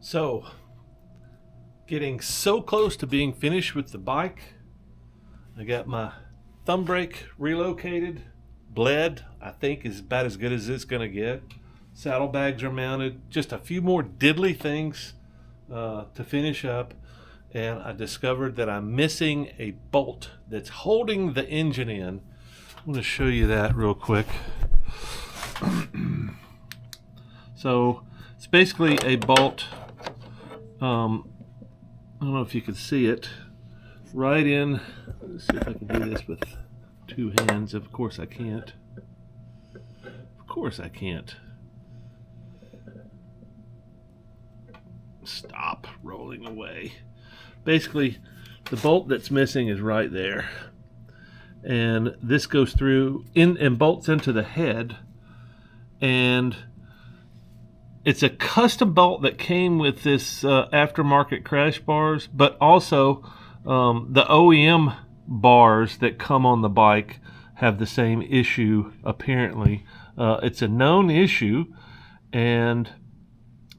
So, getting so close to being finished with the bike. I got my thumb brake relocated. Bled, I think, is about as good as it's going to get. Saddlebags are mounted. Just a few more diddly things to finish up. And I discovered that I'm missing a bolt that's holding the engine in. I'm going to show you that real quick. So, it's basically a bolt. I don't know if you can see it. Right in. Let's see if I can do this with two hands. Of course I can't. Of course I can't. Stop rolling away. Basically, the bolt that's missing is right there. And this goes through and bolts into the head. And it's a custom bolt that came with this aftermarket Crashbars, but also the OEM bars that come on the bike have the same issue, apparently. It's a known issue, and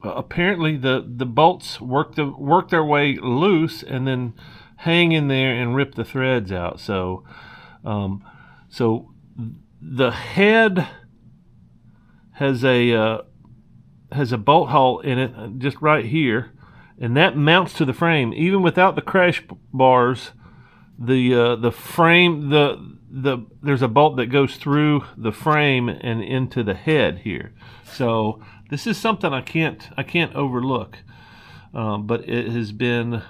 apparently the bolts work their way loose and then hang in there and rip the threads out. So the head has a bolt hole in it just right here, and that mounts to the frame. Even without the crash bars, the frame, there's a bolt that goes through the frame and into the head here. So this is something I can't overlook. But it has been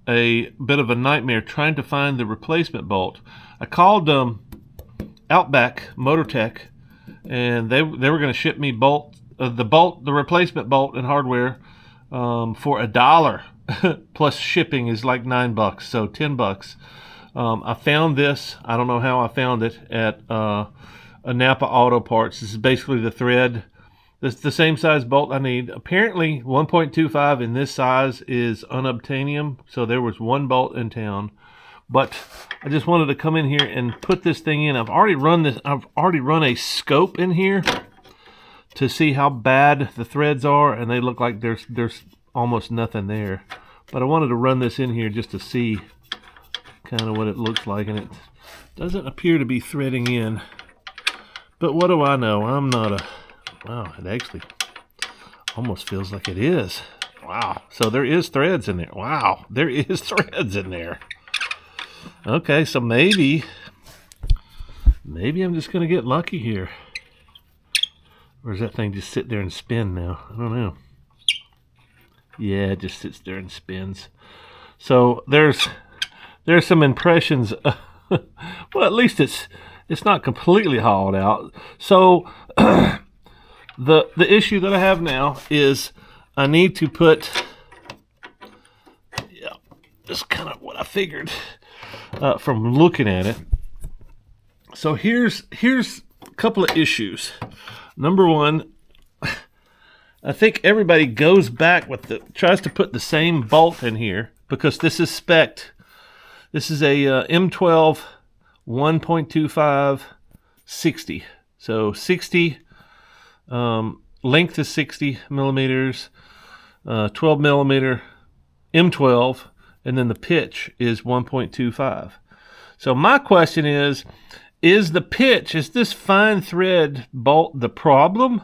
a bit of a nightmare trying to find the replacement bolt. I called Outback Motor Tech, and they were going to ship me the replacement bolt and hardware for $1 plus shipping is like $9, so $10. I found this. I don't know how I found it at a Napa Auto Parts. This is basically the thread. This is the same size bolt I need. Apparently 1.25 in this size is unobtainium, so there was one bolt in town. But I just wanted to come in here and put this thing in. I've already run a scope in here to see how bad the threads are, and they look like there's almost nothing there. But I wanted to run this in here just to see kind of what it looks like, and it doesn't appear to be threading in. But what do I know? I'm not a... Wow, it actually almost feels like it is. Wow, so there is threads in there. Wow, there is threads in there. Okay, so maybe I'm just going to get lucky here. Or does that thing just sit there and spin now? I don't know. Yeah, it just sits there and spins. So there's some impressions. Well, at least it's not completely hollowed out. So the issue that I have now is I need to put, yeah, just kind of what I figured from looking at it. So here's a couple of issues. Number one, I think everybody goes back tries to put the same bolt in here because this is spec'd. This is a M12 1.25 60. So 60, length is 60 millimeters, 12 millimeter M12, and then the pitch is 1.25. So my question is this fine thread bolt the problem?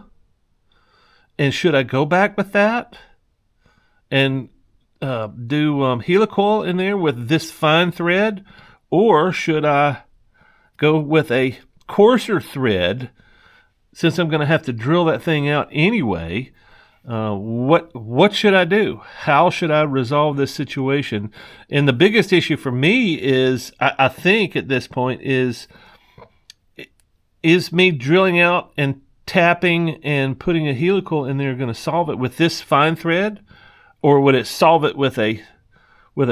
And should I go back with that and do Heli-coil in there with this fine thread? Or should I go with a coarser thread since I'm going to have to drill that thing out anyway? What should I do? How should I resolve this situation? And the biggest issue for me is, I think at this point, is me drilling out and tapping and putting a Heli-coil in there going to solve it with this fine thread, or would it solve it with a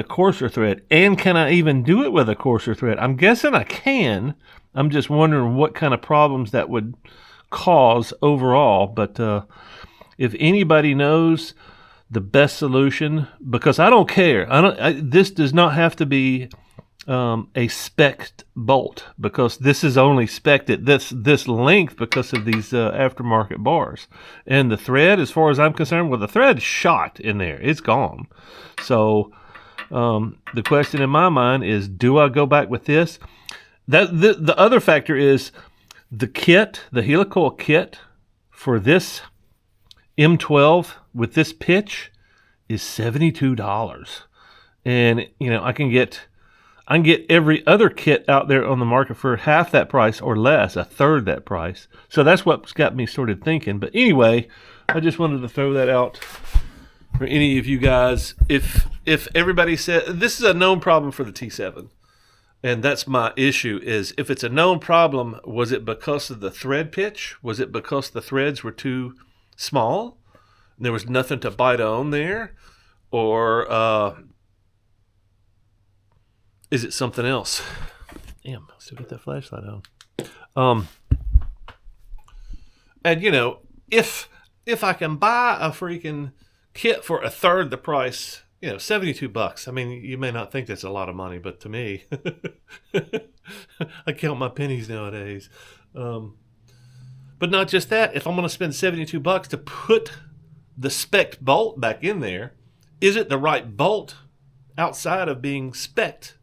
coarser thread? And can I even do it with a coarser thread? I'm guessing I can. I'm just wondering what kind of problems that would cause overall. But if anybody knows the best solution, because I don't care. This does not have to be a spec'd bolt, because this is only spec'd at this length because of these aftermarket bars. And the thread, as far as I'm concerned, well, the thread's shot in there. It's gone. So the question in my mind is, do I go back with this? The other factor is the kit, the Heli-coil kit for this M12 with this pitch is $72. And, you know, I can get every other kit out there on the market for half that price or less, a third that price. So that's what's got me started thinking. But anyway, I just wanted to throw that out for any of you guys. If everybody said this is a known problem for the T7, and that's my issue, is if it's a known problem, was it because of the thread pitch? Was it because the threads were too small and there was nothing to bite on there? Or is it something else? Damn, I still got that flashlight on. And you know, if I can buy a freaking kit for a third the price, you know, $72. I mean, you may not think that's a lot of money, but to me, I count my pennies nowadays. But not just that. If I'm going to spend $72 to put the spec'd bolt back in there, is it the right bolt outside of being spec'd?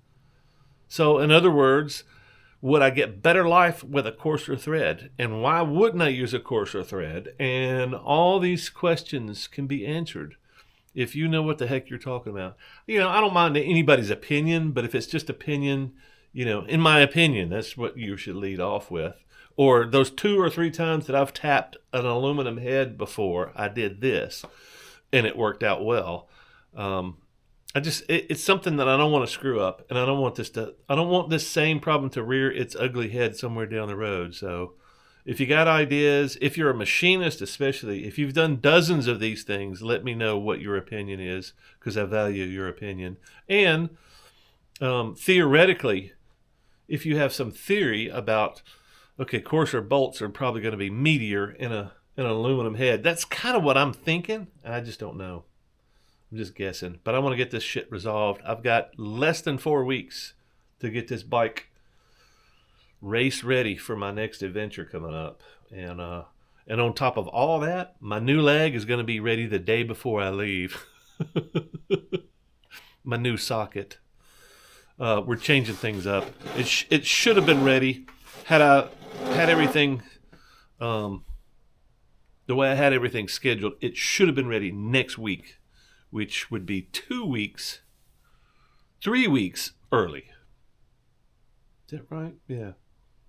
So, in other words, would I get better life with a coarser thread? And why wouldn't I use a coarser thread? And all these questions can be answered if you know what the heck you're talking about. You know, I don't mind anybody's opinion, but if it's just opinion, you know, in my opinion, that's what you should lead off with. Or those 2 or 3 times that I've tapped an aluminum head before, I did this, and it worked out well. It's something that I don't want to screw up, and I don't want this same problem to rear its ugly head somewhere down the road. So if you got ideas, if you're a machinist especially, if you've done dozens of these things, let me know what your opinion is, because I value your opinion. And theoretically, if you have some theory about, okay, coarser bolts are probably going to be meatier in an aluminum head, that's kind of what I'm thinking. I just don't know. I'm just guessing, but I want to get this shit resolved. I've got less than 4 weeks to get this bike race ready for my next adventure coming up. And on top of all that, my new leg is going to be ready the day before I leave. My new socket. We're changing things up. It should have been ready had I had everything the way I had everything scheduled. It should have been ready next week, which would be 3 weeks early. Is that right? Yeah.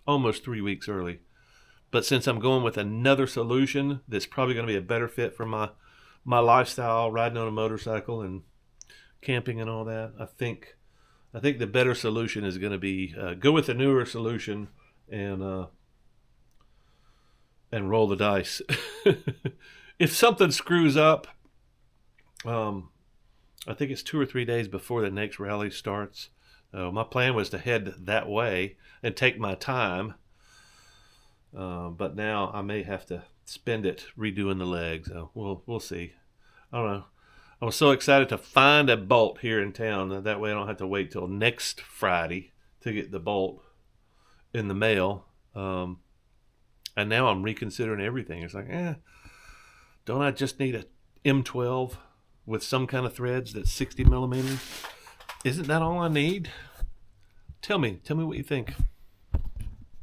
Almost 3 weeks early. But since I'm going with another solution that's probably going to be a better fit for my lifestyle, riding on a motorcycle and camping and all that, I think the better solution is going to be go with the newer solution and roll the dice. If something screws up, I think it's 2 or 3 days before the next rally starts. My plan was to head that way and take my time, but now I may have to spend it redoing the legs. So we'll see. I don't know. I was so excited to find a bolt here in town. That way I don't have to wait till next Friday to get the bolt in the mail. And now I'm reconsidering everything. It's like, don't I just need a M12 with some kind of threads that's 60 millimeters? Isn't that all I need? Tell me what you think.